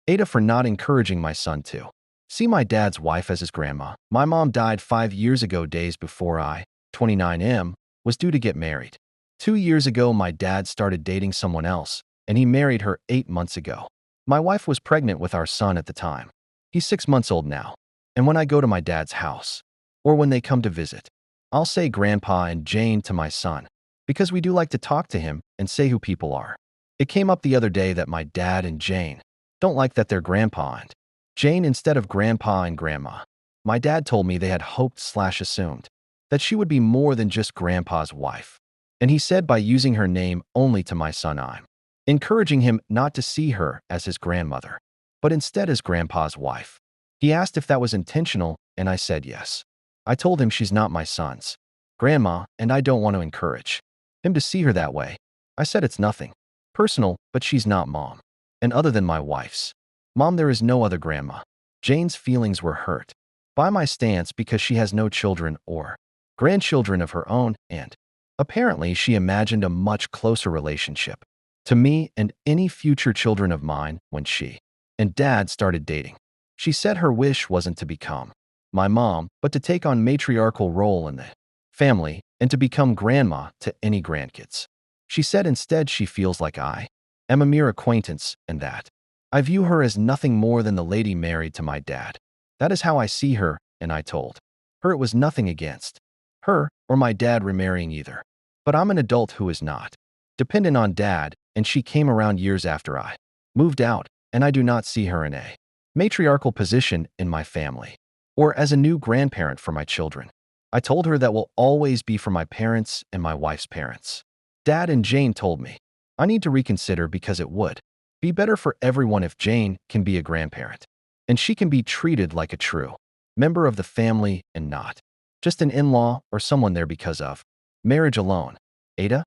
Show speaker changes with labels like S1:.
S1: Ada for not encouraging my son to see my dad's wife as his grandma. My mom died 5 years ago, days before I, 29M, was due to get married. 2 years ago, my dad started dating someone else, and he married her 8 months ago. My wife was pregnant with our son at the time. He's 6 months old now. And when I go to my dad's house, or when they come to visit, I'll say Grandpa and Jane to my son, because we do like to talk to him and say who people are. It came up the other day that my dad and Jane don't like that they're Grandpa and Jane instead of Grandpa and Grandma. My dad told me they had hoped/assumed that she would be more than just Grandpa's wife. And he said by using her name only to my son, I'm encouraging him not to see her as his grandmother, but instead as Grandpa's wife. He asked if that was intentional, and I said yes. I told him she's not my son's grandma, and I don't want to encourage him to see her that way. I said it's nothing personal, but she's not Mom. And other than my wife's Mom, there is no other grandma. Jane's feelings were hurt by my stance because she has no children or grandchildren of her own, and apparently she imagined a much closer relationship to me and any future children of mine when she and Dad started dating. She said her wish wasn't to become my mom, but to take on matriarchal role in the family and to become grandma to any grandkids. She said instead she feels like I am a mere acquaintance and that I view her as nothing more than the lady married to my dad. That is how I see her, and I told her it was nothing against her or my dad remarrying either. But I'm an adult who is not dependent on Dad, and she came around years after I moved out, and I do not see her in a matriarchal position in my family or as a new grandparent for my children. I told her that will always be for my parents and my wife's parents. Dad and Jane told me I need to reconsider because it would be better for everyone if Jane can be a grandparent and she can be treated like a true member of the family and not just an in-law or someone there because of marriage alone. Ada,